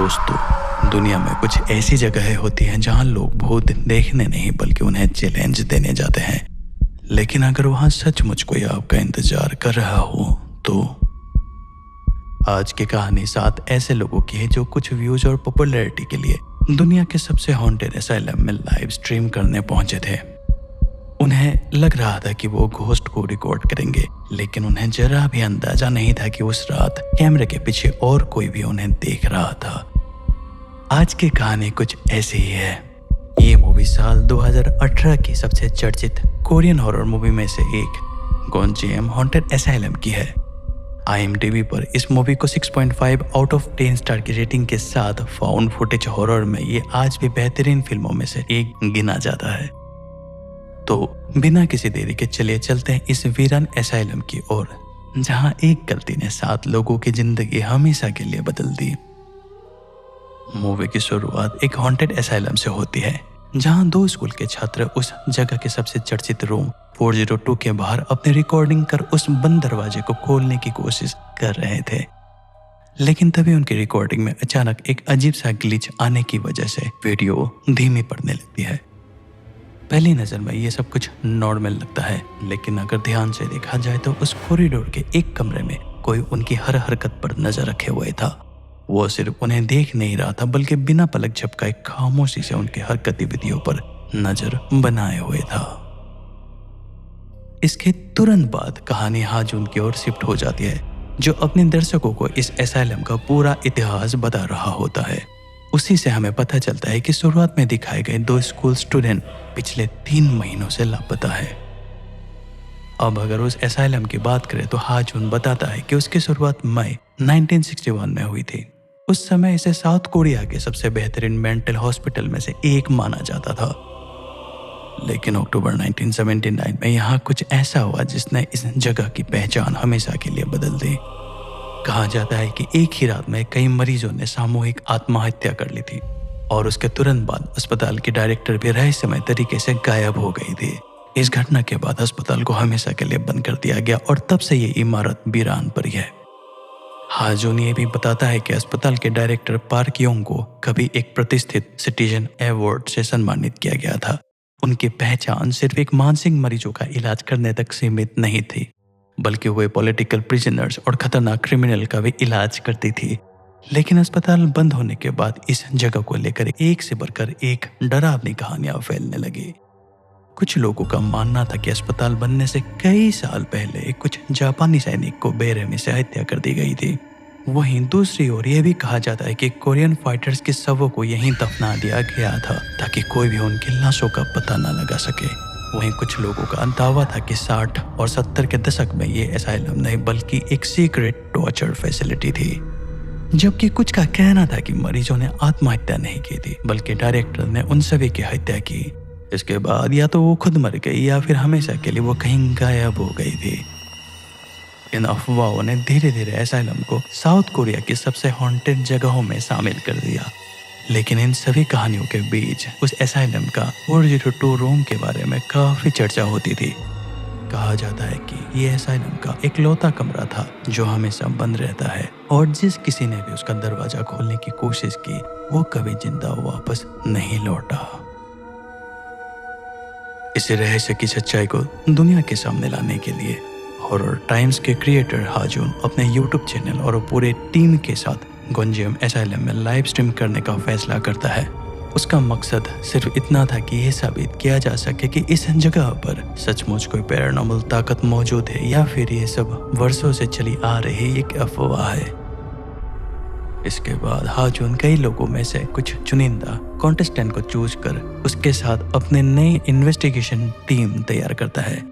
दोस्तों, दुनिया में कुछ ऐसी जगहें होती हैं जहां लोग भूत देखने नहीं बल्कि उन्हें चैलेंज देने जाते हैं। लेकिन अगर वहां सचमुच कोई आपका इंतजार कर रहा हो तो आज की कहानी 7 ऐसे लोगों की है जो कुछ व्यूज और पॉपुलैरिटी के लिए दुनिया के सबसे हॉन्टेड असाइलम में लाइव स्ट्रीम करने पहुंचे थे। उन्हें लग रहा था कि वो घोस्ट को रिकॉर्ड करेंगे, लेकिन उन्हें जरा भी अंदाजा नहीं था कि उस रात कैमरे के पीछे और कोई भी उन्हें देख रहा था। आज की कहानी कुछ ऐसी ही है। ये मूवी साल 2018 की सबसे चर्चित कोरियन हॉरर मूवी में से एक गोनजियम हॉन्टेड असाइलम की है। IMDb पर इस मूवी को 6.5 आउट ऑफ 10 स्टार की रेटिंग के साथ फाउंड फुटेज हॉरर में ये आज भी बेहतरीन फिल्मों में से एक गिना जाता है। तो बिना किसी देरी के चलिए चलते हैं इस वीरान असाइलम की ओर, जहां एक गलती ने 7 लोगों की जिंदगी हमेशा के लिए बदल दी। मूवी की शुरुआत एक हॉन्टेड असाइलम से होती है, जहां 2 स्कूल के छात्र उस जगह के सबसे चर्चित रूम 402 के बाहर अपनी रिकॉर्डिंग कर उस बंद दरवाजे को खोलने की कोशिश कर रहे थे। लेकिन तभी उनकी रिकॉर्डिंग में अचानक एक अजीब सा ग्लिच आने की वजह से वीडियो धीमी पड़ने लगती है। पहली नजर में ये सब कुछ नॉर्मल लगता है, लेकिन अगर ध्यान से देखा जाए तो उस कॉरिडोर के एक कमरे में कोई उनकी हर हरकत पर नजर रखे हुए था। वो सिर्फ उन्हें देख नहीं रहा था, बल्कि बिना पलक झपकाए खामोशी से उनकी हर गतिविधियों पर नजर बनाए हुए था। इसके तुरंत बाद कहानी हाजून की ओर शिफ्ट हो जाती है, जो अपने दर्शकों को इस असाइलम का पूरा इतिहास बता रहा होता है। उसी से हमें पता चलता है कि शुरुआत में दिखाए गए 2 स्कूल स्टूडेंट पिछले 3 महीनों से लापता है। अब अगर उस असाइलम की बात करें तो हाजून बताता है कि उसकी शुरुआत मई 1961 में हुई थी। उस समय इसे साउथ कोरिया के सबसे बेहतरीन मेंटल हॉस्पिटल में से एक माना जाता था। लेकिन अक्टूबर 1979 में यहाँ कुछ ऐसा हुआ जिसने इस जगह की पहचान हमेशा के लिए बदल दी। कहा जाता है कि एक ही रात में कई मरीजों ने सामूहिक आत्महत्या कर ली थी और उसके तुरंत बाद अस्पताल की डायरेक्टर भी रहस्यमय तरीके से गायब हो गई थी। इस घटना के बाद अस्पताल को हमेशा के लिए बंद कर दिया गया और तब से ये इमारत वीरान पड़ी है। हाजून ये भी बताता है कि अस्पताल के डायरेक्टर पार्क योंग को कभी एक प्रतिष्ठित सिटीजन अवार्ड से सम्मानित किया गया था। उनकी पहचान सिर्फ एक मानसिक मरीजों का इलाज करने तक सीमित नहीं थी, बल्कि वे पॉलिटिकल प्रिजनर्स और खतरनाक क्रिमिनल का भी इलाज करती थी। लेकिन अस्पताल बंद होने के बाद इस जगह को लेकर एक से बढ़कर एक डरावनी कहानियां फैलने लगी। कुछ लोगों का मानना था कि अस्पताल बनने से कई साल पहले कुछ जापानी सैनिक को बेरहमी से हत्या कर दी गई थी। वहीं दूसरी ओर यह भी कहा जाता है कि कोरियन फाइटर्स के शवों को यहीं दफना दिया गया था ताकि कोई भी उनकी लाशों का पता न लगा सके। वहीं कुछ लोगों का दावा था कि 60 और 70 के दशक में ये असाइलम नहीं बल्कि एक सीक्रेट टॉर्चर फैसिलिटी थी, जबकि कुछ का कहना था कि मरीजों ने आत्महत्या नहीं की थी बल्कि डायरेक्टर ने उन सभी की हत्या की। इसके बाद या तो वो खुद मर गई या फिर हमेशा के लिए वो कहीं गायब हो गई थी। इन अफवाहों ने धीरे धीरे असाइलम को साउथ कोरिया की सबसे हॉन्टेड जगहों में शामिल कर दिया। लेकिन इन सभी कहानियों के बीच उस असाइलम का 402 रूम के बारे में काफी चर्चा होती थी। कहा जाता है कि ये असाइलम का इकलौता कमरा था जो हमेशा बंद रहता है और जिस किसी ने भी उसका दरवाजा खोलने की कोशिश की वो कभी जिंदा वापस नहीं लौटा। इस रहस्य की सच्चाई को दुनिया के सामने लाने के लिए हॉरर टाइम्स के क्रिएटर हाजून अपने YouTube चैनल और पूरे टीम के साथ गोनजियम असाइलम में लाइव स्ट्रीम करने का फैसला करता है। उसका मकसद सिर्फ इतना था कि यह साबित किया जा सके कि इस जगह पर सचमुच कोई पैरानॉर्मल ताकत मौजूद है या फिर ये सब वर्षों से चली आ रही एक अफवाह है। इसके बाद हाजून कई लोगों में से कुछ चुनिंदा कॉन्टेस्टेंट को चूज कर उसके साथ अपने नई इन्वेस्टिगेशन टीम तैयार करता है।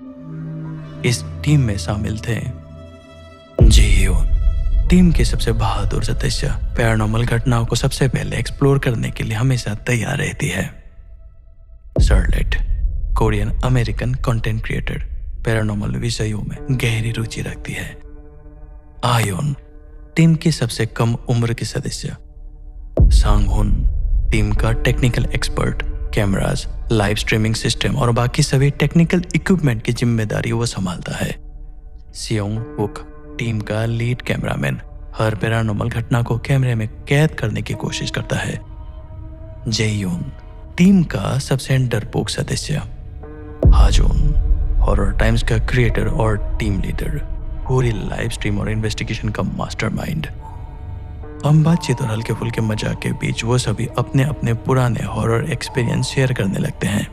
इस टीम में शामिल थे जीयोन, टीम के सबसे बहादुर सदस्य, पैरानॉर्मल घटनाओं को सबसे पहले एक्सप्लोर करने के लिए हमेशा तैयार रहती है। Charlotte, Korean American content creator, paranormal विषयों में गहरी रुचि रखती है। आयोन, टीम की सबसे कम उम्र की सदस्य। सांगहुन, टीम का technical expert, cameras, live streaming system और बाकी सभी टेक्निकल इक्विपमेंट की जिम्मेदारी वो संभालता है। सियोंग वुक, टीम का लीड कैमरामैन, हर पैरानॉर्मल घटना को कैमरे में कैद करने की कोशिश करता है। जे-यून, टीम का सबसे डरपोक सदस्य। हा-जून, हॉरर टाइम्स का क्रिएटर और टीम लीडर, पूरी लाइव स्ट्रीम और इन्वेस्टिगेशन का मास्टरमाइंड। हम बातचीत और हल्के फुल्के मजाक के बीच वो सभी अपने अपने पुराने हॉरर एक्सपीरियंस शेयर करने लगते हैं।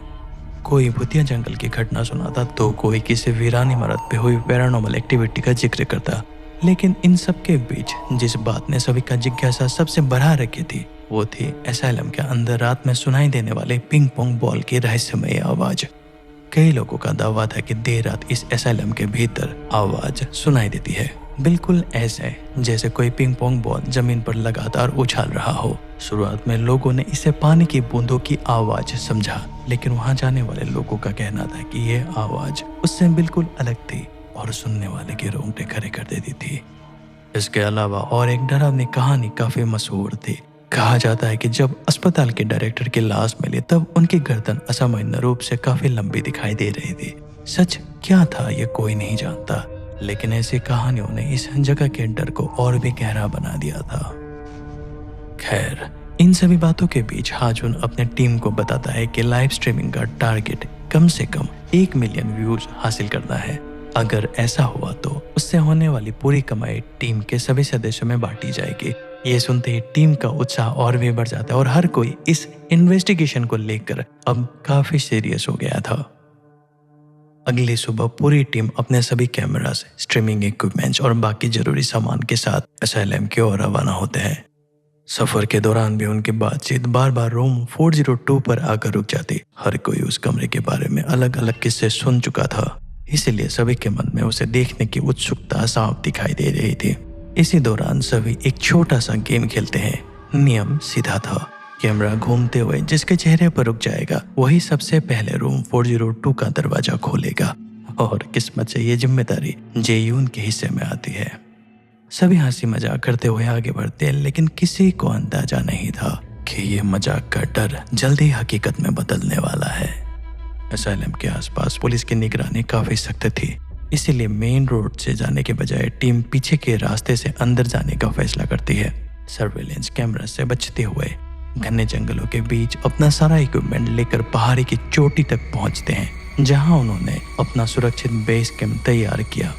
कोई भूतिया जंगल की घटना सुनाता तो कोई किसी वीरान इमारत पे हुई पैरानॉर्मल एक्टिविटी का जिक्र करता। लेकिन इन सब के बीच जिस बात ने सभी का जिज्ञासा सबसे बढ़ा रखी थी वो थी एसाइलम के अंदर रात में सुनाई देने वाले पिंग पोंग बॉल की रहस्यमय आवाज। कई लोगों का दावा था कि देर रात इस एसाइलम के भीतर आवाज सुनाई देती है, बिल्कुल ऐसे जैसे कोई पिंग पोंग बॉल जमीन पर लगातार उछाल रहा हो। शुरुआत में लोगों ने इसे पानी की बूंदों की आवाज समझा, लेकिन वहां जाने वाले लोगों का कहना था कि यह आवाज उससे बिल्कुल अलग थी और सुनने वाले के रोंगटे खड़े कर देती थी। इसके अलावा और एक डरावनी कहानी काफी मशहूर थी। कहा जाता है कि जब अस्पताल के डायरेक्टर की लाश मिली तब उनकी गर्दन असामान्य रूप से काफी लंबी दिखाई दे रही थी। सच क्या था ये कोई नहीं जानता, लेकिन ऐसी कहानियों ने इस जगह के डर को और भी गहरा बना दिया था। खैर, इन सभी बातों के बीच हा-जून अपने टीम को बताता है कि लाइव स्ट्रीमिंग का टारगेट कम से कम 1 मिलियन व्यूज हासिल करना है। अगर ऐसा हुआ तो उससे होने वाली पूरी कमाई टीम के सभी सदस्यों में बांटी जाएगी। ये सुनते ही टीम का उत्साह और भी बढ़ जाता है और हर कोई इस इन्वेस्टिगेशन को लेकर अब काफी सीरियस हो गया था। अगली सुबह पूरी टीम अपने सभी कैमरास, स्ट्रीमिंग इक्विपमेंट्स और बाकी जरूरी सामान के साथ एसाइलम की ओर रवाना होते हैं। सफर के दौरान भी उनकी बातचीत बार बार रूम 402 पर आकर रुक जाती। हर कोई उस कमरे के बारे में अलग अलग किस्से सुन चुका था, इसलिए सभी के मन में उसे देखने की उत्सुकता साफ दिखाई दे रही थी। इसी दौरान सभी एक छोटा सा गेम खेलते हैं। नियम सीधा था, कैमरा घूमते हुए जिसके चेहरे पर रुक जाएगा वही सबसे पहले रूम 402 का दरवाजा खोलेगा। और किस्मत से ये जिम्मेदारी जे-यून के हिस्से में आती है। सभी हंसी मजाक करते हुए आगे बढ़ते हैं, लेकिन किसी को अंदाजा नहीं था कि ये मजाक का डर जल्दी हकीकत में बदलने वाला है। एसाइलम के आसपास पुलिस की निगरानी काफी सख्त थी, इसीलिए मेन रोड से जाने के बजाय टीम पीछे के रास्ते से अंदर जाने का फैसला करती है। सर्वेलेंस कैमरा से बचते हुए घने जंगलों के बीच अपना सारा इक्विपमेंट लेकर पहाड़ी की चोटी तक पहुंचते हैं, जहां उन्होंने अपना सुरक्षित बेस कैंप तैयार किया।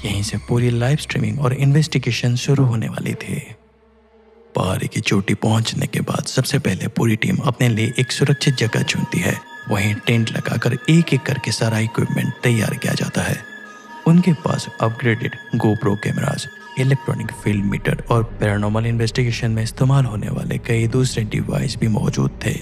यहीं से पूरी लाइव स्ट्रीमिंग और इन्वेस्टिगेशन शुरू होने वाली थी। पहाड़ी की चोटी पहुंचने के बाद सबसे पहले पूरी टीम अपने लिए एक सुरक्षित जगह चुनती है। वहीं टेंट लगाकर एक एक करके सारा इक्विपमेंट तैयार किया जाता है। उनके पास upgraded GoPro cameras, electronic field meter और पैरानॉर्मल इन्वेस्टिगेशन में इस्तेमाल होने वाले कई दूसरे डिवाइस भी मौजूद थे।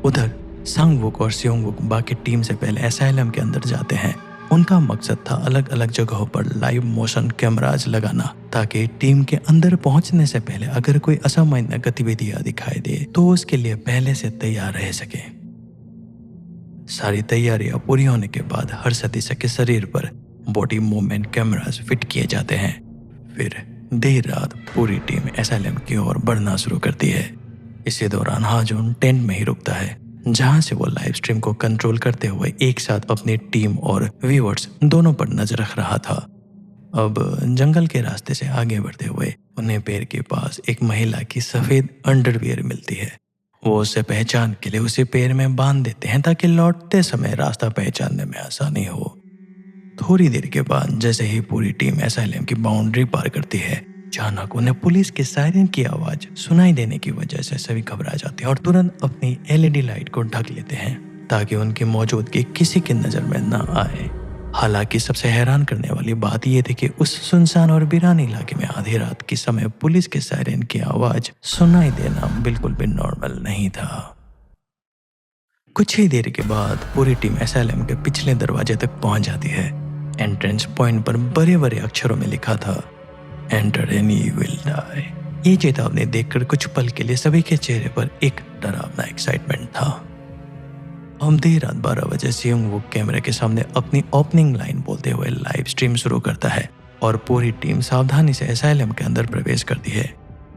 उधर सांग-वुक और सियोंग-वुक बाकी टीम से पहले एसाइलम के अंदर जाते हैं। उनका मकसद था अलग अलग जगहों पर लाइव मोशन कैमराज लगाना, ताकि टीम के अंदर पहुंचने से पहले अगर कोई असामान्य गतिविधियां दिखाई दे तो उसके लिए पहले से तैयार रह सके। सारी तैयारियां पूरी होने के बाद हर सदस्य के शरीर पर बॉडी मूवमेंट कैमरास फिट किए जाते हैं। फिर देर रात पूरी टीम एसाइलम की ओर बढ़ना शुरू करती है। इसी दौरान हा-जून टेंट में ही रुकता है, जहां से वो लाइव स्ट्रीम को कंट्रोल करते हुए एक साथ अपनी टीम और व्यूअर्स दोनों पर नजर रख रहा था। अब जंगल के रास्ते से आगे बढ़ते हुए उन्हें पेड़ के पास एक महिला की सफेद अंडरवियर मिलती है। वो उसे पहचान के लिए उसे पैर में बांध देते हैं ताकि लौटते समय रास्ता पहचानने में आसानी हो। थोड़ी देर के बाद जैसे ही पूरी टीम एसाइलम की बाउंड्री पार करती है, अचानक उन्हें पुलिस के सायरन की आवाज सुनाई देने की वजह से सभी घबरा जाते हैं और तुरंत अपनी एलईडी लाइट को ढक लेते हैं ताकि उनकी मौजूदगी किसी की नजर में न आए। हालांकि सबसे हैरान करने वाली बात यह थी कि उस सुनसान और वीरान इलाके में आधी रात के समय पुलिस के सायरन की आवाज सुनाई देना बिल्कुल भी नॉर्मल नहीं था। कुछ ही देर के बाद पूरी टीम एसाइलम के पिछले दरवाजे तक पहुंच जाती है। एंट्रेंस पॉइंट पर बड़े बड़े अक्षरों में लिखा था, enter and you will die. ये चेतावनी देखकर कुछ पल के लिए सभी के चेहरे पर एक डरावना एक्साइटमेंट था। हम देर रात 12 बजे सियोंग-वुक कैमरे के सामने अपनी ओपनिंग लाइन बोलते हुए लाइव स्ट्रीम शुरू करता है और पूरी टीम सावधानी से एसाइलम के अंदर प्रवेश करती है।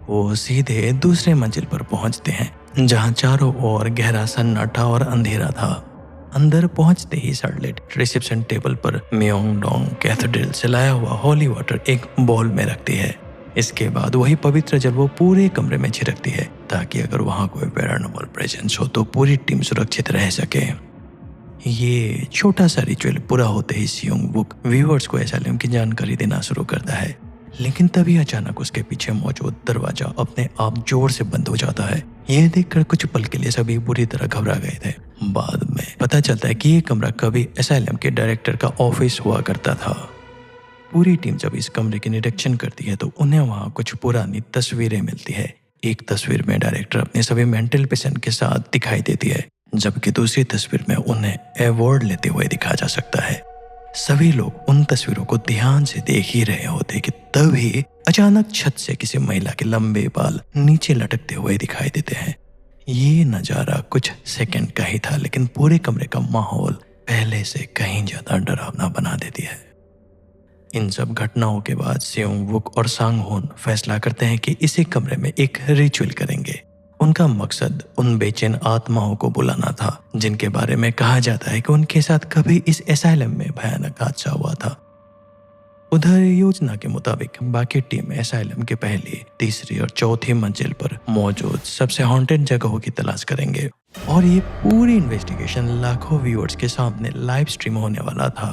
वो सीधे दूसरे मंजिल पर पहुंचते हैं, जहां चारों ओर गहरा सन्नाटा और अंधेरा था। अंदर पहुंचते ही शार्लेट रिसेप्शन टेबल पर म्योंग-डोंग कैथेड्रल से लाया हुआ होली वाटर एक बॉल में रखती है। इसके बाद वही पवित्र जल वो पूरे कमरे में छिड़कती है ताकि अगर वहां कोई पैरानॉर्मल प्रेजेंस हो तो पूरी टीम सुरक्षित रह सके। ये छोटा सा रिचुअल पूरा होते ही सियोंग वुक व्यूअर्स को एसाइलम की जानकारी देना शुरू करता है, लेकिन तभी अचानक उसके पीछे मौजूद दरवाजा अपने आप जोर से बंद हो जाता है। यह देखकर कुछ पल के लिए सभी बुरी तरह घबरा गए थे। बाद में पता चलता है कि ये कमरा कभी एसाइलम के डायरेक्टर का ऑफिस हुआ करता था। पूरी टीम जब इस कमरे की निरीक्षण करती है तो उन्हें वहां कुछ पुरानी तस्वीरें मिलती है। एक तस्वीर में डायरेक्टर अपने सभी मेंटल पेशेंट के साथ दिखाई देती है, जबकि दूसरी तस्वीर में उन्हें अवार्ड लेते हुए दिखा जा सकता है। सभी लोग उन तस्वीरों को ध्यान से देख ही रहे होते कि तभी अचानक छत से किसी महिला के लंबे बाल नीचे लटकते हुए दिखाई देते हैं। ये नजारा कुछ सेकंड का ही था, लेकिन पूरे कमरे का माहौल पहले से कहीं ज्यादा डरावना बना देती है। इन सब घटनाओं के बाद सियोंग वुक और सांग होन फैसला करते हैं कि इसी कमरे में एक रिचुअल करेंगे। उनका मकसद उन बेचैन आत्माओं को बुलाना था जिनके बारे में कहा जाता है कि उनके साथ कभी इस एसाइलम में भयानक हादसा हुआ था। उधर योजना के मुताबिक बाकी टीम एसाइलम के पहली, तीसरी और चौथी मंजिल पर मौजूद सबसे हॉन्टेड जगहों की तलाश करेंगे और ये पूरी इन्वेस्टिगेशन लाखों व्यूअर्स के सामने लाइव स्ट्रीम होने वाला था।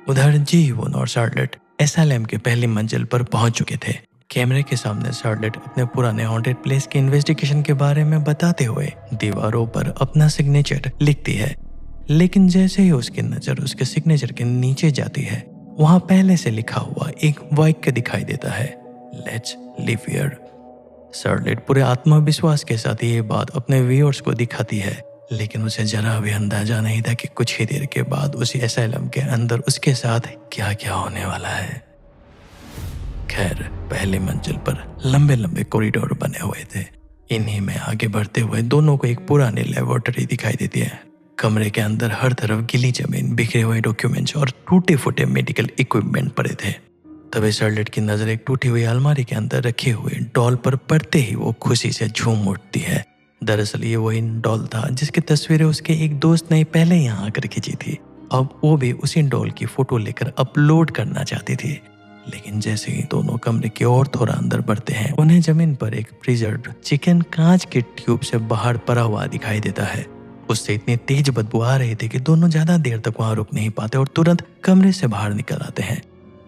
उधर जी ह्यून और शार्लेट एसाइलम के पहली मंजिल पर पहुंच चुके थे। कैमरे के सामने शार्लेट अपने पुराने हॉन्टेड प्लेस के इन्वेस्टिगेशन के बारे में बताते हुए दीवारों पर अपना सिग्नेचर लिखती है, लेकिन जैसे ही उसकी नजर उसके सिग्नेचर के नीचे जाती है वहां पहले से लिखा हुआ एक वाक्य दिखाई देता है, लेट्स लिव हियर। शार्लेट पूरे आत्मविश्वास के साथ ये बात अपने व्यूअर्स को दिखाती है, लेकिन उसे जरा भी अंदाजा नहीं था कि कुछ ही देर के बाद उसी एसाइलम के अंदर उसके साथ क्या क्या होने वाला है। खैर, पहली मंजिल पर लंबे लंबे कॉरिडोर बने हुए थे। इन्हीं में आगे बढ़ते हुए दोनों को एक पुरानी लेबोरेटरी दिखाई देती है। कमरे के अंदर हर तरफ गीली जमीन, बिखरे हुए डॉक्यूमेंट्स और टूटे फूटे मेडिकल इक्विपमेंट पड़े थे। तभी शार्लेट की नजर एक टूटी हुई अलमारी के अंदर रखे हुए डॉल पर पड़ते ही वो खुशी से झूम उठती है। दरअसल ये वही डॉल था जिसकी तस्वीरें उसके एक दोस्त ने पहले यहाँ आकर खींची थी। अब वो भी उसी डॉल की फोटो लेकर अपलोड करना चाहती थी, लेकिन जैसे ही दोनों कमरे की ओर थोड़ा अंदर बढ़ते हैं उन्हें जमीन पर एक प्रिजर्व्ड चिकन कांच के ट्यूब से बाहर पड़ा हुआ दिखाई देता है। उससे इतनी तेज बदबू आ रही थी कि दोनों ज्यादा देर तक वहां रुक नहीं पाते और तुरंत कमरे से बाहर निकल आते हैं।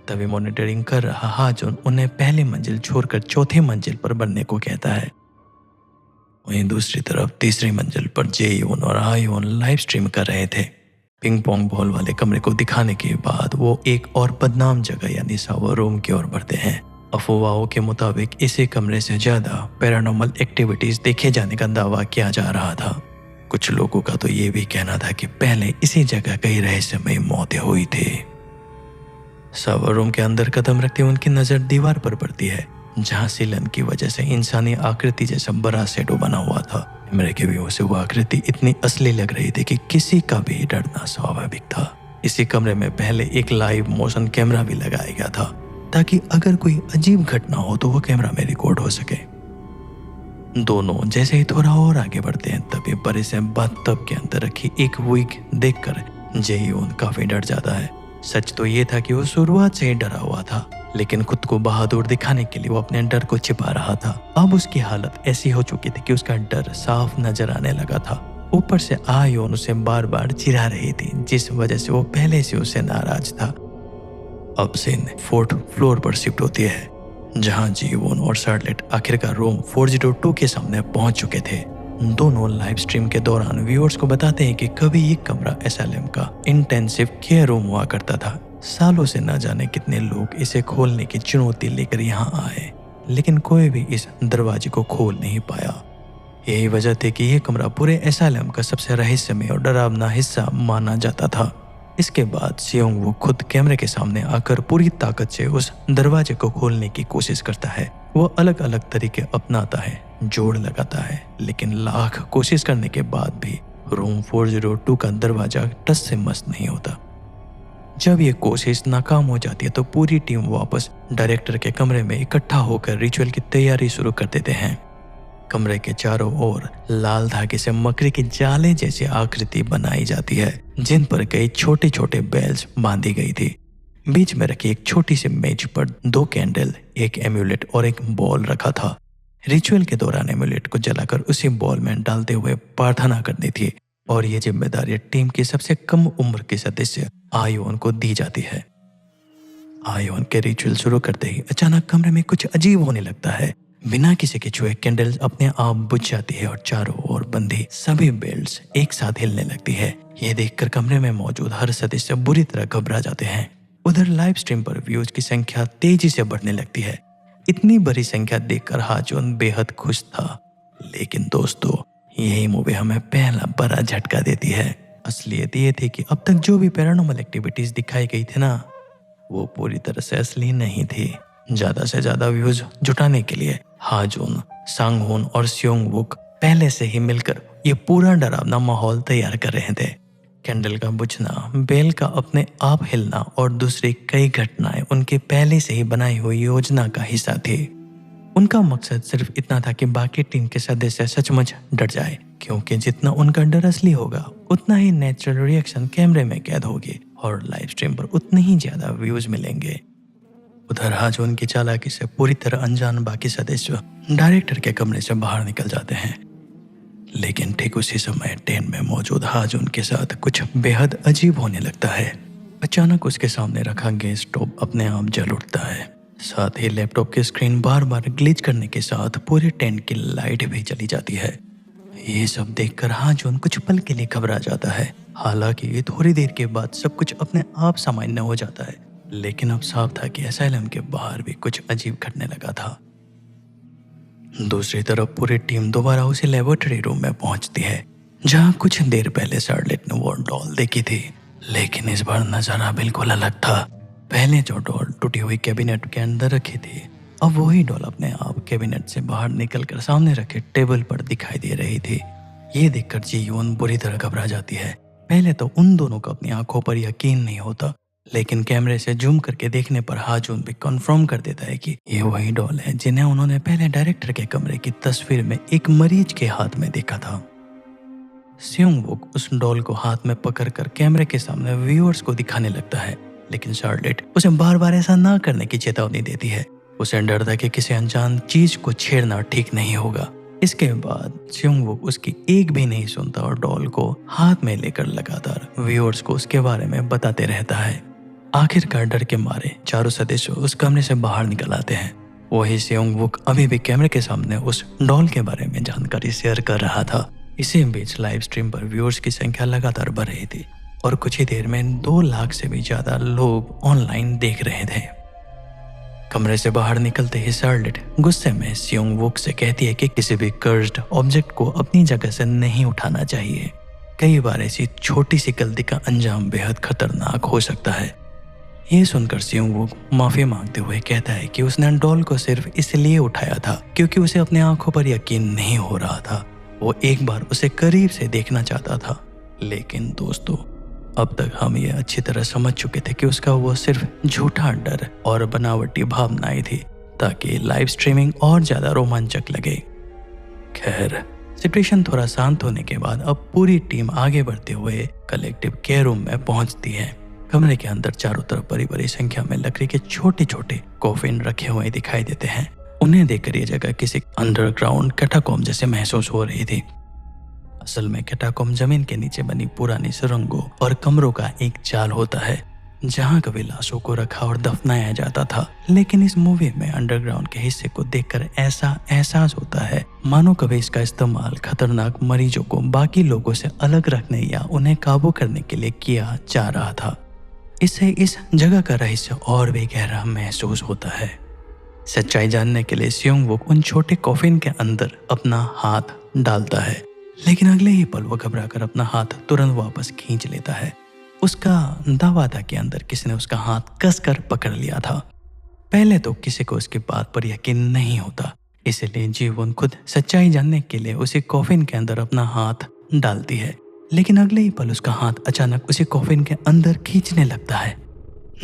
तभी मॉनिटरिंग कर रहा हाजुन उन्हें पहली मंजिल छोड़कर चौथी मंजिल पर बढ़ने को कहता है। वहीं दूसरी तरफ तीसरी मंजिल पर जेयून और आयोन लाइव स्ट्रीम कर रहे थे। पिंग पोंग बॉल वाले कमरे को दिखाने के बाद वो एक और बदनाम जगह यानी सावर रूम की ओर बढ़ते हैं। अफवाहों के मुताबिक इसी कमरे से ज्यादा पैरानॉर्मल एक्टिविटीज देखे जाने का दावा किया जा रहा था। कुछ लोगों का तो ये भी कहना था कि पहले इसी जगह कई रहस्यमयी मौतें हुई थी। सावर रूम के अंदर कदम रखते उनकी नजर दीवार पर पड़ती है, जहां सीलन की वजह से इंसानी आकृति जैसा बड़ा शैडो बना हुआ था। कैमरे के व्यू से वो आकृति इतनी असली लग रही थी कि किसी का भी डरना स्वाभाविक था। इसी कमरे में पहले एक लाइव मोशन कैमरा भी लगाया गया था ताकि अगर कोई अजीब घटना हो तो वो कैमरा में रिकॉर्ड हो सके। दोनों जैसे ही थोड़ा और आगे बढ़ते हैं तभी बड़े से बाथटब के अंदर रखी एक विग देखकर जेयून काफी डर जाता है। सच तो ये था कि वो शुरुआत से ही डरा हुआ था, लेकिन खुद को बहादुर दिखाने के लिए वो अपने डर को छिपा रहा था। अब उसकी हालत ऐसी हो चुकी थी कि उसका डर साफ नजर आने लगा था। ऊपर से आयोन उसे बार बार चिढ़ा रही थी, जिस वजह से वो पहले से उससे नाराज था। अब सीन 4th फ्लोर पर शिफ्ट होती है, जहां जीवोन और शार्लेट आखिरकार रूम 402 के सामने पहुंच चुके थे। दोनों लाइव स्ट्रीम के दौरान व्यूअर्स को बताते हैं कि कभी ये कमरा एसाइलम का इंटेंसिव केयर रूम हुआ करता था। सालों से न जाने कितने लोग इसे खोलने की चुनौती लेकर यहाँ आए, लेकिन कोई भी इस दरवाजे को खोल नहीं पाया। यही वजह थी कि यह कमरा पूरे एसाइलम का सबसे रहस्यमय और डरावना हिस्सा माना जाता था। इसके बाद सियोंग वो खुद कैमरे के सामने आकर पूरी ताकत से उस दरवाजे को खोलने की कोशिश करता है। वो अलग अलग तरीके अपनाता है, जोड़ लगाता है, लेकिन लाख कोशिश करने के बाद भी रूम 402 का दरवाजा टस से मस नहीं होता। जब ये कोशिश नाकाम हो जाती है तो पूरी टीम वापस डायरेक्टर के कमरे में इकट्ठा होकर रिचुअल की तैयारी शुरू कर देते हैं। कमरे के चारों ओर लाल धागे से मकड़ी के जाले जैसी आकृति बनाई जाती है, जिन पर कई छोटे छोटे बेल्स बांधी गई थी। बीच में रखी एक छोटी सी मेज पर 2 कैंडल, एक एम्यूलेट और एक बॉल रखा था। रिचुअल के दौरान एम्यूलेट को जलाकर उसी बॉल में डालते हुए प्रार्थना करनी थी और ये जिम्मेदारी टीम की सबसे कम उम्र के सदस्य आयोन को दी जाती है। आयोन के रिचुअल शुरू करते ही अचानक कमरे में कुछ अजीब होने लगता है। बिना किसी के छुए कैंडल्स अपने आप बुझ जाती है और चारों ओर बंधी सभी बेल्ट्स एक साथ हिलने लगती है। ये देखकर कमरे में मौजूद हर सदस्य बुरी तरह घबरा जाते हैं। उधर लाइव स्ट्रीम पर व्यूज की संख्या तेजी से बढ़ने लगती है। इतनी बड़ी संख्या देखकर हाजोन बेहद खुश था। लेकिन दोस्तों, यही मूवी हमें पहला बड़ा झटका देती है। असलियत ये थी कि अब तक जो भी पैरानॉर्मल एक्टिविटीज दिखाई गई थी ना, वो पूरी तरह से असली नहीं थी। ज्यादा से ज्यादा व्यूज जुटाने के लिए हाजोन, सांगहोन और स्योंगवुक पहले से ही मिलकर ये पूरा डरावना माहौल तैयार कर रहे थे। कैंडल का बुझना, बेल का अपने आप हिलना और दूसरी कई घटनाएं उनके पहले से ही बनाई हुई योजना का हिस्सा थी। उनका मकसद सिर्फ इतना था कि बाकी टीम के सदस्य सचमुच डर जाए, क्योंकि जितना उनका डर असली होगा उतना ही नेचुरल रिएक्शन कैमरे में कैद होगी और लाइव स्ट्रीम पर उतने ही ज्यादा व्यूज मिलेंगे। उधर हाजोन की चालाकी से पूरी तरह अनजान बाकी सदस्य डायरेक्टर के कमरे से बाहर निकल जाते हैं। लेकिन ठीक उसी समय टेन में मौजूद हाजोन के साथ कुछ बेहद अजीब होने लगता है। अचानक उसके सामने रखा गैस स्टोव अपने आप जल उठता है। साथ ही लैपटॉप की स्क्रीन बार बार ग्लिच करने के साथ पूरे टेंट की लाइट भी चली जाती है। ये सब देखकर हाजोन कुछ पल के लिए घबरा जाता है। हालांकि थोड़ी देर के बाद सब कुछ अपने आप सामान्य हो जाता है, लेकिन अब साफ था कि असाइलम के बाहर भी कुछ अजीब घटने लगा था। दूसरी तरफ पूरी टीम दोबारा उसी लेबोरेटरी रूम में पहुंचती है जहां कुछ देर पहले शार्लेट ने वो डॉल देखी थी। लेकिन इस बार नजारा बिल्कुल अलग था। पहले जो डॉल टूटी हुई कैबिनेट के अंदर रखी थी, अब वही डॉल अपने आप कैबिनेट से बाहर निकलकर सामने रखे टेबल पर दिखाई दे रही थी। ये देखकर जी यून बुरी तरह घबरा जाती है। पहले तो उन दोनों को अपनी आंखों पर यकीन नहीं होता, लेकिन कैमरे से जूम करके देखने पर हाजून भी कंफर्म कर देता है कि ये वही डॉल है जिन्हें उन्होंने पहले डायरेक्टर के कमरे की तस्वीर में एक मरीज के हाथ में देखा था। स्योंगवुक उस डॉल को हाथ में पकड़कर कैमरे के सामने व्यूअर्स को दिखाने लगता है, लेकिन शार्लेट उसे बार बार ऐसा ना करने की चेतावनी देती है। उसे डर था कि किसी अनजान चीज को छेड़ना ठीक नहीं होगा। इसके बाद स्योंगवुक उसकी एक भी नहीं सुनता और डॉल को हाथ में लेकर लगातार व्यूअर्स को उसके बारे में बताते रहता है। आखिरकार डर के मारे चारों सदस्य उस कमरे से बाहर निकल आते हैं। वही स्योंगवुक अभी भी कैमरे के सामने उस डॉल के बारे में जानकारी शेयर कर रहा था। इसी बीच लाइव स्ट्रीम पर व्यूअर्स की संख्या लगातार बढ़ रही थी और कुछ ही देर में 2 लाख से भी ज्यादा लोग ऑनलाइन देख रहे थे। कमरे से बाहर निकलते ही शार्लेट गुस्से में स्योंगवुक से कहती है कि किसी भी कर्स्ड ऑब्जेक्ट को अपनी जगह से नहीं उठाना चाहिए। कई बार ऐसी छोटी सी गलती का अंजाम बेहद खतरनाक हो सकता है। ये सुनकर स्योंगवुक माफी मांगते हुए कहता है कि उसने डॉल को सिर्फ इसलिए उठाया था क्योंकि उसे अपने आंखों पर यकीन नहीं हो रहा था। वो एक बार उसे करीब से देखना चाहता था। लेकिन दोस्तों, अब तक हम ये अच्छी तरह समझ चुके थे कि उसका वो सिर्फ झूठा डर और बनावटी भावनाएं थी ताकि लाइव स्ट्रीमिंग और ज्यादा रोमांचक लगे। खैर, सिचुएशन थोड़ा शांत होने के बाद अब पूरी टीम आगे बढ़ते हुए कलेक्टिव केयर रूम में पहुंचती है। कमरे के अंदर चारों तरफ बड़ी बड़ी संख्या में लकड़ी के छोटे छोटे कॉफिन रखे हुए दिखाई देते हैं। उन्हें देखकर ये जगह किसी अंडरग्राउंड कैटाकॉम्ब जैसे महसूस हो रही थी। असल में कैटाकॉम्ब जमीन के नीचे बनी पुरानी सुरंगों और कमरों का एक जाल होता है जहां कभी लाशों को रखा और दफनाया जाता था। लेकिन इस मूवी में अंडरग्राउंड के हिस्से को देखकर ऐसा एहसास होता है मानो कभी इसका इस्तेमाल खतरनाक मरीजों को बाकी लोगों से अलग रखने या उन्हें काबू करने के लिए किया जा रहा था। इससे इस जगह का रहस्य और भी गहरा महसूस होता है। सच्चाई जानने के लिए स्योंगवुक उन छोटे कॉफिन के अंदर अपना हाथ डालता है, लेकिन अगले ही पल वो घबराकर अपना हाथ तुरंत वापस खींच लेता है। उसका दावा था कि अंदर किसी ने उसका हाथ कसकर पकड़ लिया था। पहले तो किसी को उसकी बात पर यकीन नहीं होता, इसलिए जीवन खुद सच्चाई जानने के लिए उसी कॉफिन के अंदर अपना हाथ डालती है। लेकिन अगले ही पल उसका हाथ अचानक उसी कॉफिन के अंदर खींचने लगता है,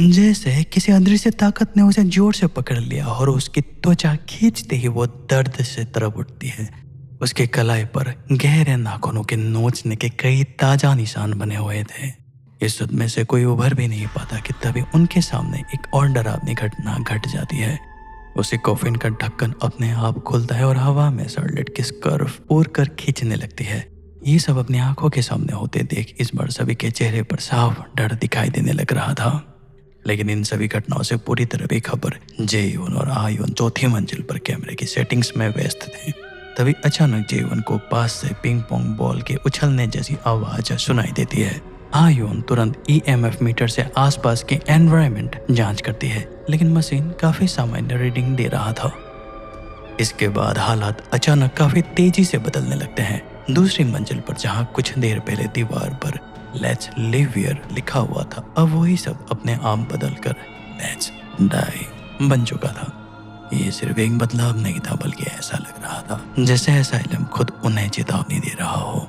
जैसे किसी अदृश्य ताकत ने उसे जोर से पकड़ लिया और उसकी त्वचा खींचते ही वो दर्द से तड़प उठती है। उसके कलाई पर गहरे नाखूनों के नोचने के कई ताजा निशान बने हुए थे। इस सदमे से कोई उभर भी नहीं पाता कि तभी उनके सामने एक और डरावनी घटना घट जाती है। उसी कॉफिन का ढक्कन अपने आप खुलता है और हवा में शार्लेट की स्कार्फ ओढ़ कर खींचने लगती है। ये सब अपनी आंखों के सामने होते देख इस बार सभी के चेहरे पर साफ डर दिखाई देने लग रहा था। लेकिन इन सभी घटनाओं से पूरी तरह बेखबर जेयोन और आयोन चौथी मंजिल पर कैमरे की सेटिंग्स में व्यस्त थे। तभी अचानक जेयोन को पास से पिंग पोंग बॉल के उछलने जैसी आवाज सुनाई देती है। आयोन तुरंत EMF मीटर से आसपास के एनवायरनमेंट जांच करती है, लेकिन मशीन काफी सामान्य रीडिंग दे रहा था। इसके बाद हालात अचानक काफी तेजी से बदलने लगते हैं। दूसरी मंजिल पर जहां कुछ देर पहले दीवार पर लेट्स लिव हियर लिखा हुआ था, अब वही सब अपने आप बदलकर लेट्स डाई बन चुका था। ये सिर्फ एक बदलाव नहीं था, बल्कि ऐसा लग रहा था जैसे एसाइलम खुद उन्हें चेतावनी दे रहा हो।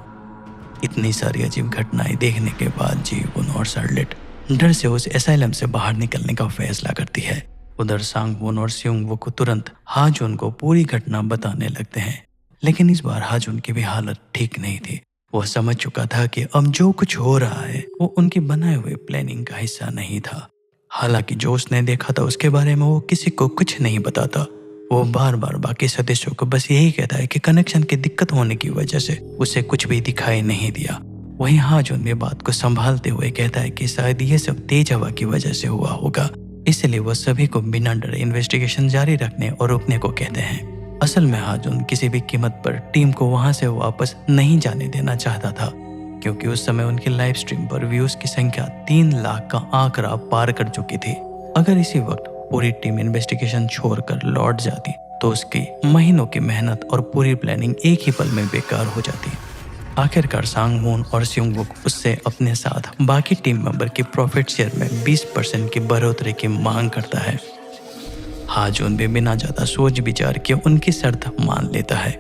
इतनी सारी अजीब घटनाएं देखने के बाद जीवुन और शार्लेट डर से उस एसाइलम से बाहर निकलने का फैसला करती है। उधर सांगवुन और स्योंगवू को तुरंत हाजुन को पूरी घटना बताने लगते हैं, लेकिन इस बार हाजुन की भी हालत ठीक नहीं थी। वह समझ चुका था कि अब जो कुछ हो रहा है वो उनकी बनाए हुए प्लानिंग का हिस्सा नहीं था। हालांकि जो उसने देखा था उसके बारे में वो किसी को कुछ नहीं बताता। वो बार बार बाकी सदस्यों को बस यही कहता है कि कनेक्शन की दिक्कत होने की वजह से उसे कुछ भी दिखाई नहीं दिया। वहीं हाजुन भी बात को संभालते हुए कहता है कि शायद ये सब तेज हवा की वजह से हुआ होगा, इसलिए वो सभी को बिना डरे इन्वेस्टिगेशन जारी रखने और रुकने को कहते हैं। असल में हाजुन किसी भी कीमत पर टीम को वहां से वापस नहीं जाने देना चाहता था, क्योंकि उस समय उनकी लाइव स्ट्रीम पर व्यूज की संख्या 3 लाख का आंकड़ा पार कर चुकी थी। अगर इसी वक्त पूरी टीम इन्वेस्टिगेशन छोड़कर लौट जाती तो उसकी महीनों की मेहनत और पूरी प्लानिंग एक ही पल में बेकार हो जाती। आखिरकार सांगवून और स्योंगवुक उससे अपने साथ बाकी टीम मेंबर की प्रॉफिट शेयर में 20% की बढ़ोतरी की मांग करता है। हाजुन भी बिना ज्यादा सोच विचार के उनकी शर्त मान लेता है,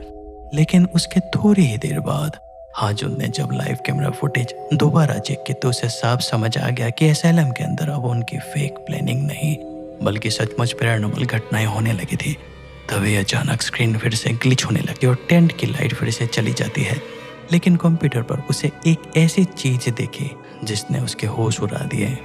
लेकिन उसके थोड़ी ही देर बाद हाजुन ने जब लाइव कैमरा फुटेज दोबारा चेक की तो उसे साफ समझ आ गया कि एसाइलम के अंदर अब उनकी फेक प्लानिंग नहीं बल्कि सचमुच पैरानॉर्मल घटनाएं होने लगी थी। तभी अचानक स्क्रीन फिर से ग्लिच होने लगी और टेंट की लाइट फिर से चली जाती है, लेकिन कंप्यूटर पर उसे एक ऐसी चीज दिखी जिसने उसके होश उड़ा दिए।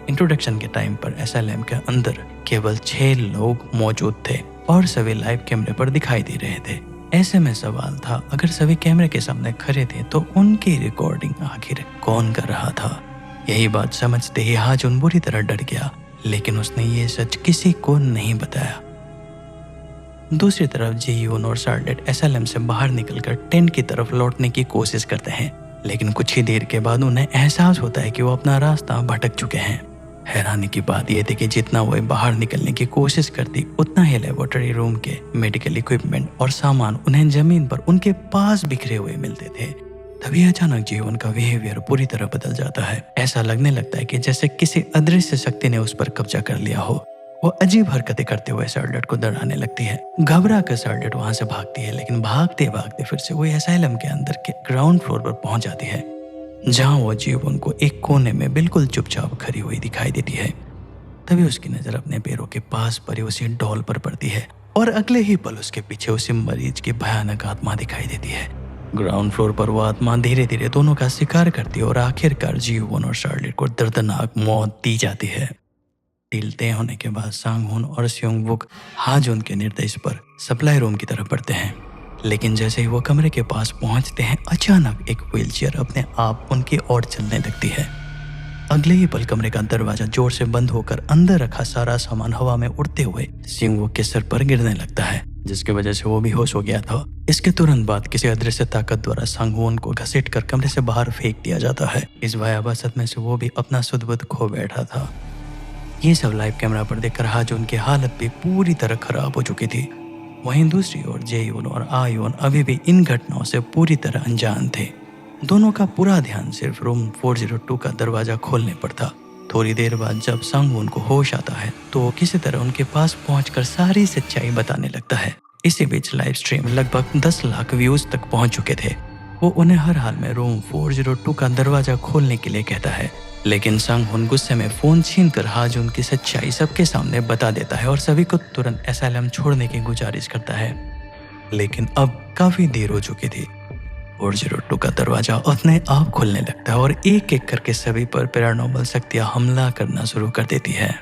इंट्रोडक्शन के टाइम पर एसाइलम के अंदर केवल 6 लोग मौजूद थे और सभी लाइव कैमरे पर दिखाई दे रहे थे। ऐसे में सवाल था, अगर सभी कैमरे के सामने खड़े थे तो उनकी रिकॉर्डिंग आखिर कौन कर रहा था? यही बात समझते ही हाजुन बुरी तरह डर गया, लेकिन उसने ये सच किसी को नहीं बताया। दूसरी तरफ जीयून और शार्लेट एसाइलम से बाहर निकलकर टेंट की तरफ लौटने की कोशिश करते हैं, लेकिन कुछ ही देर के बाद उन्हें एहसास होता है कि वो अपना रास्ता भटक चुके हैं। हैरानी की बात यह थी कि जितना वो बाहर निकलने की कोशिश करती उतना ही लेबोरेटरी रूम के मेडिकल इक्विपमेंट और सामान उन्हें जमीन पर उनके पास बिखरे हुए मिलते थे। तभी अचानक जीवन का बिहेवियर पूरी तरह बदल जाता है। ऐसा लगने लगता है कि जैसे किसी अदृश्य शक्ति ने उस पर कब्जा कर लिया हो। वो अजीब हरकतें करते हुए शार्लेट को डराने लगती है। घबरा कर शार्लेट वहां से भागती है, लेकिन भागते भागते फिर से वो एसाइलम के अंदर के ग्राउंड फ्लोर पर पहुंच जाती है, जहां वो जीवन को एक कोने में बिल्कुल चुपचाप खड़ी हुई दिखाई देती है। तभी उसकी नजर अपने पैरों के पास पड़ी उसी डॉल पर पड़ती है और अगले ही पल उसके पीछे उसी मरीज की भयानक आत्मा दिखाई देती है। ग्राउंड फ्लोर पर वो आत्मा धीरे धीरे दोनों का शिकार करती है और आखिरकार जीवन और शार्लेट को दर्दनाक मौत दी जाती है। डील तय होने के बाद सांगवून और स्योंगवुक हाजुन के निर्देश पर सप्लाई रूम की तरफ बढ़ते हैं, लेकिन जैसे ही वो कमरे के पास पहुंचते हैं अचानक एक व्हीलचेयर अपने आप उनकी ओर चलने लगती है। अगले ही पल कमरे का दरवाजा जोर से बंद होकर अंदर रखा सारा सामान हवा में उड़ते हुए स्योंगवुक के सर पर गिरने लगता है, जिसकी वजह से वो बेहोश हो गया था। इसके तुरंत बाद किसी अदृश्य ताकत द्वारा सांगवून को घसीटकर कमरे से बाहर फेंक दिया जाता है। इस भयावह सदमे से वो भी अपना सुध-बुध खो बैठा था। ये सब लाइव कैमरा पर देखकर हाजुन की हालत भी पूरी तरह खराब हो चुकी थी। वहीं दूसरी ओर जेयून और आयोन अभी भी इन घटनाओं से पूरी तरह अनजान थे। दोनों का पूरा ध्यान सिर्फ रूम 402 का दरवाजा खोलने पर था। थोड़ी देर बाद जब सांगवून को होश आता है तो वो किसी तरह उनके पास पहुंचकर सारी सच्चाई बताने लगता है। इसी बीच लाइव स्ट्रीम लगभग 10 लाख व्यूज तक पहुंच चुके थे। वो उन्हें हर हाल में रूम 402 का दरवाजा खोलने के लिए कहता है, लेकिन सांगवून गुस्से में फोन छीनकर हाजुन की सच्चाई सबके सामने बता देता है और सभी को तुरंत एसाइलम छोड़ने की गुजारिश करता है। लेकिन अब काफी देर हो चुकी थी। 402 का दरवाजा अपने आप खुलने लगता है और एक एक करके सभी पर पैरानॉर्मल शक्तियां हमला करना शुरू कर देती है।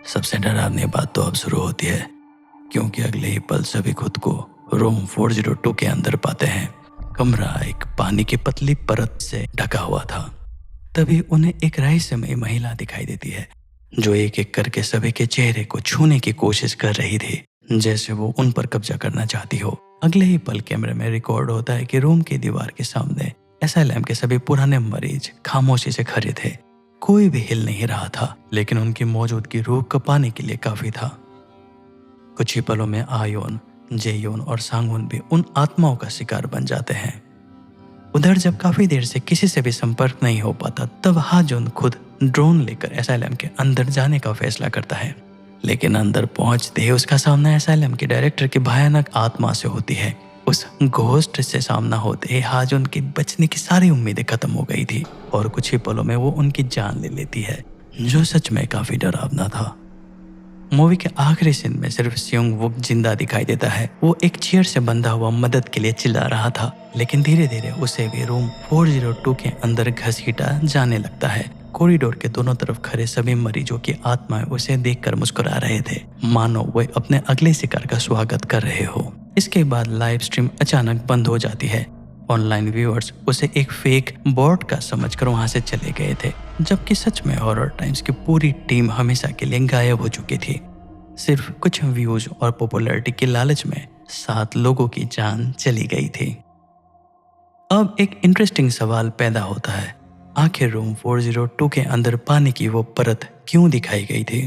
सबसे डरावनी बात तो अब शुरू होती है, क्योंकि अगले ही पल सभी खुद को रूम 402 के अंदर पाते हैं। कमरा एक पानी की पतली परत से ढका हुआ था। तभी उन्हें एक रहस्यमयी महिला दिखाई देती है, जो एक एक करके सभी के चेहरे को छूने की कोशिश कर रही थी, जैसे वो उन पर कब्जा करना चाहती हो। अगले ही पल कैमरे में रिकॉर्ड होता है कि रूम की दीवार के सामने एसाइलम के सभी पुराने मरीज खामोशी से खड़े थे। कोई भी हिल नहीं रहा था, लेकिन उनकी मौजूदगी रूह कपाने के लिए काफी था। कुछ ही पलों में आयोन, जेयोन और सांगुन भी उन आत्माओं का शिकार बन जाते हैं। उधर जब काफी देर से किसी से भी संपर्क नहीं हो पाता, तब हाजुन खुद ड्रोन लेकर एसाइलम के अंदर जाने का फैसला करता है। लेकिन अंदर पहुंचते ही उसका सामना एसाइलम के डायरेक्टर की भयानक आत्मा से होती है। उस घोस्ट से सामना होते ही हाजुन की बचने की सारी उम्मीदें खत्म हो गई थी और कुछ ही पलों में वो उनकी जान ले लेती है, जो सच में काफी डरावना था। मूवी के आखिरी सीन में सिर्फ सियोंग वुक जिंदा दिखाई देता है। वो एक चेयर से बंधा हुआ मदद के लिए चिल्ला रहा था, लेकिन धीरे धीरे उसे भी रूम 402 के अंदर घसीटा जाने लगता है। कॉरिडोर के दोनों तरफ खड़े सभी मरीजों की आत्माएं उसे देखकर मुस्कुरा रहे थे, मानो वे अपने अगले शिकार का स्वागत कर रहे हो। इसके बाद लाइव स्ट्रीम अचानक बंद हो जाती है। ऑनलाइन व्यूअर्स उसे एक फेक बॉट का समझकर वहां से चले गए थे, जबकि सच में हॉरर टाइम्स की पूरी टीम हमेशा के लिए गायब हो चुकी थी। सिर्फ कुछ व्यूज और पॉपुलैरिटी के लालच में 7 लोगों की जान चली गई थी। अब एक इंटरेस्टिंग सवाल पैदा होता है, आखिर रूम 402 के अंदर पानी की वो परत क्यों दिखाई गई थी?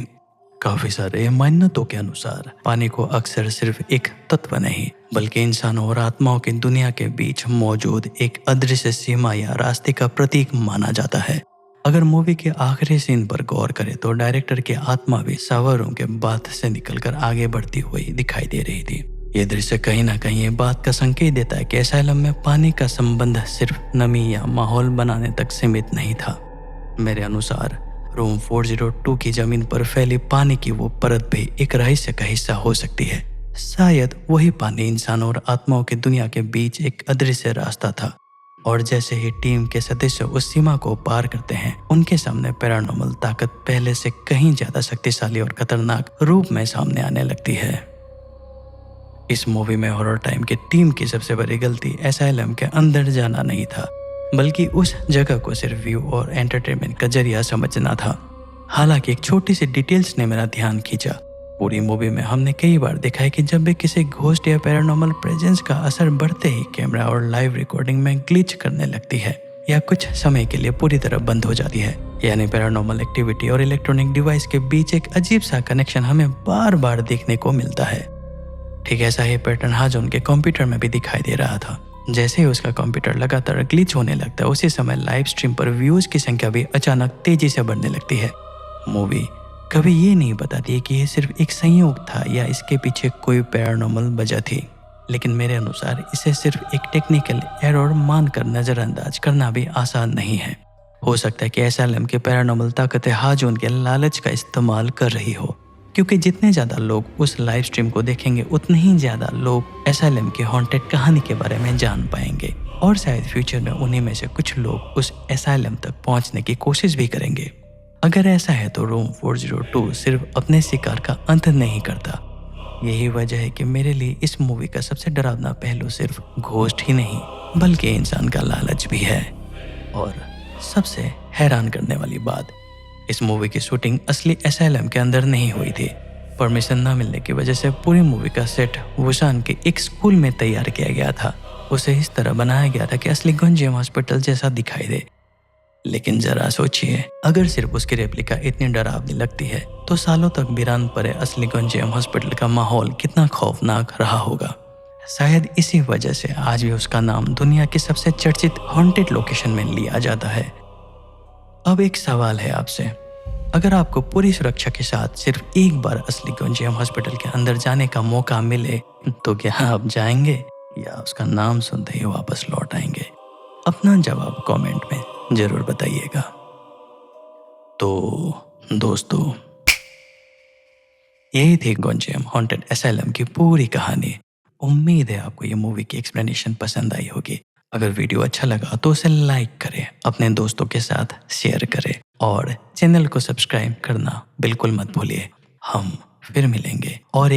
काफी सारे मान्यताओं के अनुसार पानी को अक्सर सिर्फ एक तत्व नहीं, बल्कि इंसानों और आत्माओं की दुनिया के बीच मौजूद एक अदृश्य सीमा या रास्ते का प्रतीक माना जाता है। अगर मूवी के आखिरी सीन पर गौर करें तो डायरेक्टर की आत्मा भी सावरों के बात से निकलकर आगे बढ़ती हुई दिखाई दे रही थी। ये दृश्य कहीं ना कहीं ये बात का संकेत देता है कि एसाइलम में पानी का संबंध सिर्फ नमी या माहौल बनाने तक सीमित नहीं था। मेरे अनुसार रूम 402 की जमीन पर फैली पानी की वो परत भी एक रहस्य का हिस्सा हो सकती है। शायद वही पानी इंसानों और आत्माओं की दुनिया के बीच एक अदृश्य रास्ता था, और जैसे ही टीम के सदस्य उस सीमा को पार करते हैं, उनके सामने पैरानॉर्मल ताकत पहले से कहीं ज्यादा शक्तिशाली और खतरनाक रूप में सामने आने लगती है। इस मूवी में हॉरर टाइम की टीम की सबसे बड़ी गलती एसाइलम के अंदर जाना नहीं था, बल्कि उस जगह को सिर्फ व्यू और एंटरटेनमेंट का जरिया समझना था। हालांकि एक छोटी सी डिटेल्स ने मेरा ध्यान खींचा। पूरी मूवी में हमने कई बार देखा है कि जब भी किसी घोस्ट या पैरानॉर्मल प्रेजेंस का असर बढ़ते ही कैमरा और लाइव रिकॉर्डिंग में ग्लिच करने लगती है या कुछ समय के लिए पूरी तरह बंद हो जाती है। यानी पैरानॉर्मल एक्टिविटी और इलेक्ट्रॉनिक डिवाइस के बीच एक अजीब सा कनेक्शन हमें बार बार देखने को मिलता है। ठीक ऐसा ही पैटर्न हाजुन के कंप्यूटर में भी दिखाई दे रहा था। जैसे ही उसका कंप्यूटर लगातार ग्लिच होने लगता है, उसी समय लाइव स्ट्रीम पर व्यूज की संख्या भी अचानक तेजी से बढ़ने लगती है। मूवी कभी ये नहीं बताती कि ये सिर्फ एक संयोग था या इसके पीछे कोई पैरानॉर्मल वजह थी, लेकिन मेरे अनुसार इसे सिर्फ एक टेक्निकल एरर मानकर नजरअंदाज करना भी आसान नहीं है। हो सकता है कि एसाइलम के पैरानॉर्मल ताकतें हाजुन के लालच का इस्तेमाल कर रही हो, क्योंकि जितने ज्यादा लोग उस लाइव स्ट्रीम को देखेंगे, उतने ही ज्यादा लोग एसाइलम की हॉन्टेड कहानी के बारे में जान पाएंगे, और शायद फ्यूचर में उन्हीं में से कुछ लोग उस एसाइलम तक पहुंचने की कोशिश भी करेंगे। अगर ऐसा है तो रूम 402 सिर्फ अपने शिकार का अंत नहीं करता। यही वजह है कि मेरे लिए इस मूवी का सबसे डरावना पहलू सिर्फ घोस्ट ही नहीं, बल्कि इंसान का लालच भी है। और सबसे हैरान करने वाली बात, इस मूवी की शूटिंग असली एसाइलम के अंदर नहीं हुई थी। परमिशन न मिलने की वजह से पूरी मूवी का सेट वुसान के एक स्कूल में तैयार किया गया था। उसे इस तरह बनाया गया था कि असली गंजेम हॉस्पिटल जैसा दिखाई दे। लेकिन जरा सोचिए, अगर सिर्फ उसकी रेप्लिका इतनी डरावनी लगती है, तो सालों तक वीरान पड़े असली गंजेम हॉस्पिटल का माहौल कितना खौफनाक रहा होगा। शायद इसी वजह से आज भी उसका नाम दुनिया की सबसे चर्चित हॉन्टेड लोकेशन में लिया जाता है। अब एक सवाल है आपसे, अगर आपको पूरी सुरक्षा के साथ सिर्फ एक बार असली गंजेम हॉस्पिटल के अंदर जाने का मौका मिले, तो क्या आप जाएंगे या उसका नाम सुनते ही वापस लौट आएंगे? अपना जवाब कमेंट में जरूर बताइएगा। तो दोस्तों, यही थी गंजेम हॉन्टेड एसाइलम की पूरी कहानी। उम्मीद है आपको ये मूवी की एक्सप्लेनेशन पसंद आई होगी। अगर वीडियो अच्छा लगा तो उसे लाइक करें, अपने दोस्तों के साथ शेयर करें और चैनल को सब्सक्राइब करना बिल्कुल मत भूलिए। हम फिर मिलेंगे और